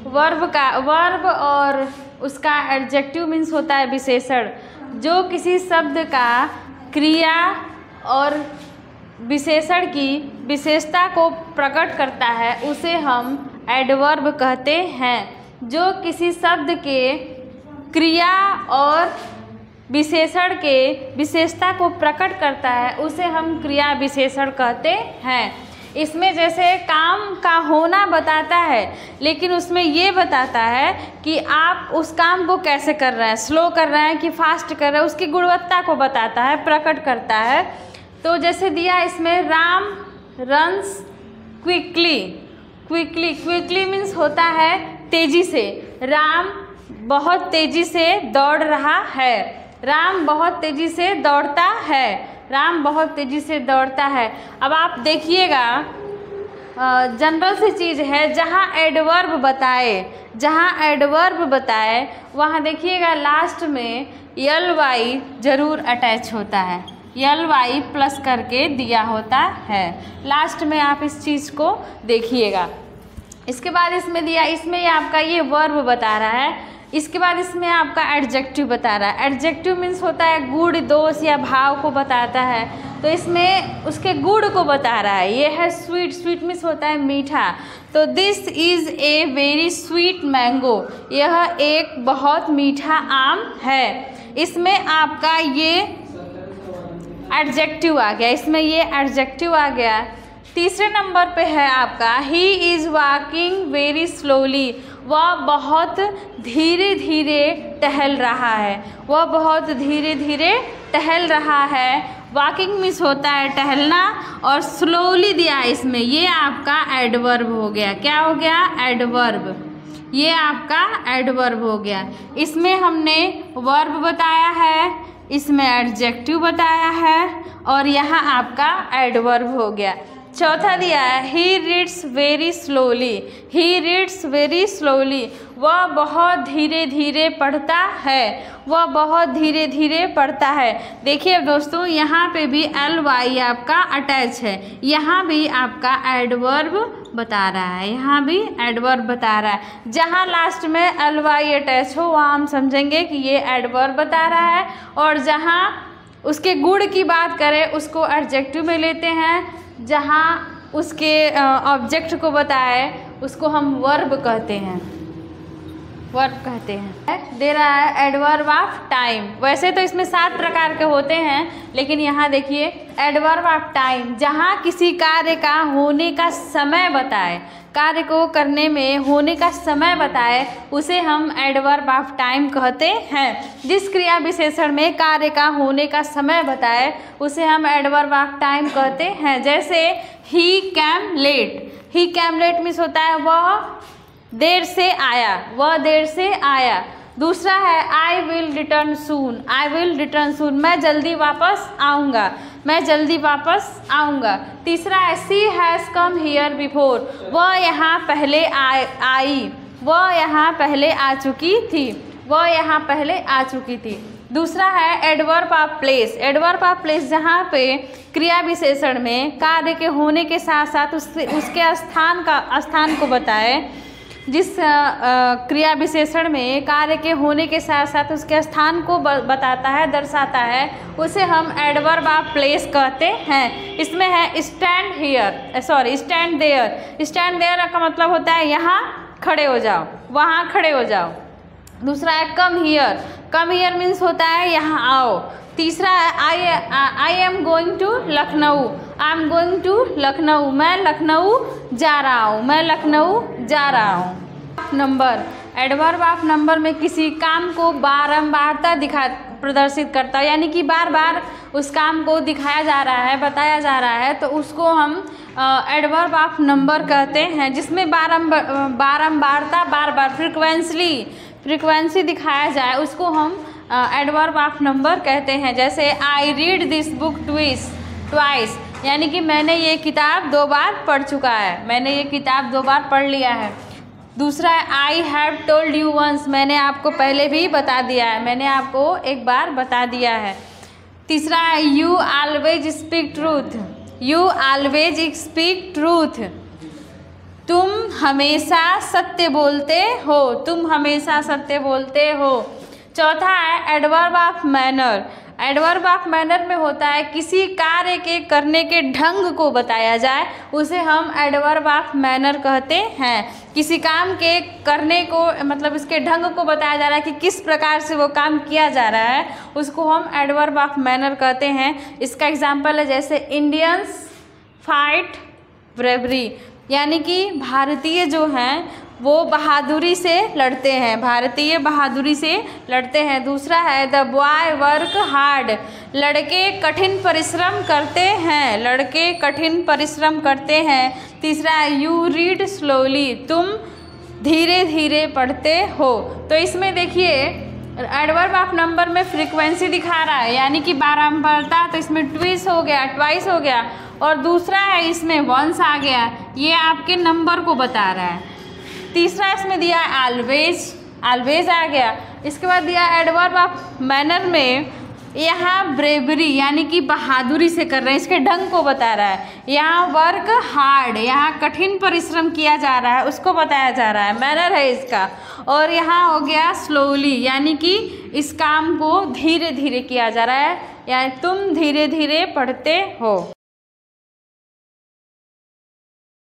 Verb और उसका adjective means होता है विशेषण। जो किसी शब्द का क्रिया और विशेषण की विशेषता को प्रकट करता है उसे हम एडवर्ब कहते हैं। जो किसी शब्द के क्रिया और विशेषण के विशेषता को प्रकट करता है उसे हम क्रिया विशेषण कहते हैं। इसमें जैसे काम का होना बताता है, लेकिन उसमें ये बताता है कि आप उस काम को कैसे कर रहे हैं, स्लो कर रहे हैं कि फास्ट कर रहे हैं, उसकी गुणवत्ता को बताता है, प्रकट करता है। तो जैसे दिया इसमें Ram runs quickly. Quickly means होता है तेजी से। राम बहुत तेजी से दौड़ रहा है। राम बहुत तेजी से दौड़ता है। राम बहुत तेजी से दौड़ता है। अब आप देखिएगा, जनरल सी चीज़ है, जहाँ एडवर्ब बताए वहाँ देखिएगा लास्ट में ly जरूर अटैच होता है। ly प्लस करके दिया होता है लास्ट में, आप इस चीज़ को देखिएगा। इसके बाद इसमें दिया, इसमें आपका ये वर्ब बता रहा है। इसके बाद इसमें आपका एडजेक्टिव बता रहा है। एडजेक्टिव मीन्स होता है गुण, दोष या भाव को बताता है। तो इसमें उसके गुण को बता रहा है। ये है स्वीट मीन्स होता है मीठा। तो this is a very sweet mango. यह एक बहुत मीठा आम है। इसमें आपका ये एडजेक्टिव आ गया। इसमें ये एडजेक्टिव आ गया। तीसरे नंबर पे है आपका he is walking very slowly. वह बहुत धीरे धीरे टहल रहा है। वह बहुत धीरे धीरे टहल रहा है। वॉकिंग मीन्स होता है टहलना, और स्लोली दिया है इसमें, ये आपका एडवर्ब हो गया। क्या हो गया? एडवर्ब। ये आपका एडवर्ब हो गया। इसमें हमने वर्ब बताया है, इसमें एडजेक्टिव बताया है, और यहाँ आपका एडवर्ब हो गया। चौथा दिया है he reads very slowly. He reads very slowly. वह बहुत धीरे धीरे पढ़ता है। वह बहुत धीरे धीरे पढ़ता है। देखिए दोस्तों, यहाँ पे भी ly आपका अटैच है। यहाँ भी आपका एडवर्ब बता रहा है। यहाँ भी एडवर्ब बता रहा है। जहाँ लास्ट में ly अटैच हो वहाँ हम समझेंगे कि ये एडवर्ब बता रहा है, और जहाँ उसके गुण की बात करें उसको एडजेक्टिव में लेते हैं। जहाँ उसके ऑब्जेक्ट को बताए उसको हम वर्ब कहते हैं। वर्ब कहते हैं। दे रहा है एडवर्ब ऑफ टाइम। वैसे तो इसमें 7 प्रकार के होते हैं, लेकिन यहाँ देखिए एडवर्ब ऑफ टाइम, जहाँ किसी कार्य का होने का समय बताए, कार्य को करने में होने का समय बताए, उसे हम एडवर्ब ऑफ टाइम कहते हैं। जिस क्रिया विशेषण में कार्य का होने का समय बताए उसे हम एडवर्ब ऑफ टाइम कहते हैं। जैसे ही came late. He came late means होता है वह देर से आया। वह देर से आया। दूसरा है I will return soon. I will return soon, मैं जल्दी वापस आऊँगा। मैं जल्दी वापस आऊँगा। तीसरा है सी हैज़ कम हियर बिफोर। वह यहाँ पहले आई। वह यहाँ पहले आ चुकी थी। वह यहाँ पहले आ चुकी थी। दूसरा है adverb of place. Adverb of place, जहाँ पे क्रिया विशेषण में कार्य के होने के साथ साथ उसके स्थान को बताए। जिस क्रिया विशेषण में कार्य के होने के साथ साथ उसके स्थान को बताता है, दर्शाता है, उसे हम एडवर्ब ऑफ प्लेस कहते हैं। इसमें है stand stand there. Stand there का मतलब होता है यहाँ खड़े हो जाओ, वहाँ खड़े हो जाओ। दूसरा है come here. Come here means होता है यहाँ आओ। तीसरा है I am going to Lucknow. I am going to Lucknow, मैं लखनऊ जा रहा हूँ। मैं लखनऊ जा रहा हूँ। नंबर। एडवर्ब ऑफ नंबर में किसी काम को बारंबारता प्रदर्शित करता है, यानी कि बार बार उस काम को दिखाया जा रहा है, बताया जा रहा है, तो उसको हम एडवर्ब ऑफ नंबर कहते हैं। जिसमें बारंबारता, बार बार फ्रिक्वेंसी दिखाया जाए उसको हम एडवर्ब ऑफ नंबर कहते हैं। जैसे I read this book twice, यानी कि मैंने ये किताब 2 बार पढ़ चुका है। मैंने ये किताब 2 बार पढ़ लिया है। दूसरा है I have told you once. मैंने आपको पहले भी बता दिया है। मैंने आपको एक बार बता दिया है। तीसरा है you always speak truth. You always speak truth. तुम हमेशा सत्य बोलते हो, तुम हमेशा सत्य बोलते हो। चौथा है adverb of manner. Adverb of manner में होता है किसी कार्य के करने के ढंग को बताया जाए, उसे हम एडवर्ब ऑफ मैनर कहते हैं। किसी काम के करने को मतलब इसके ढंग को बताया जा रहा है कि किस प्रकार से वो काम किया जा रहा है, उसको हम एडवर्ब ऑफ मैनर कहते हैं। इसका एग्जाम्पल है जैसे इंडियंस फाइट ब्रेवरी, यानी कि भारतीय जो हैं वो बहादुरी से लड़ते हैं, भारतीय बहादुरी से लड़ते हैं। दूसरा है द बॉय वर्क हार्ड, लड़के कठिन परिश्रम करते हैं, लड़के कठिन परिश्रम करते हैं। तीसरा है यू रीड स्लोली, तुम धीरे धीरे पढ़ते हो। तो इसमें देखिए एडवर्ब ऑफ नंबर में फ्रीक्वेंसी दिखा रहा है, यानी कि बारंबारता, तो इसमें ट्विस हो गया, ट्वाइस हो गया। और दूसरा है इसमें वंस आ गया, ये आपके नंबर को बता रहा है। तीसरा इसमें दिया है ऑलवेज, ऑलवेज आ गया। इसके बाद दिया एडवर्ब ऑफ मैनर में यहाँ ब्रेवरी यानी कि बहादुरी से कर रहे हैं, इसके ढंग को बता रहा है। यहाँ वर्क हार्ड, यहाँ कठिन परिश्रम किया जा रहा है, उसको बताया जा रहा है, मैनर है इसका। और यहाँ हो गया स्लोली, यानी कि इस काम को धीरे धीरे किया जा रहा है, यानी तुम धीरे धीरे पढ़ते हो।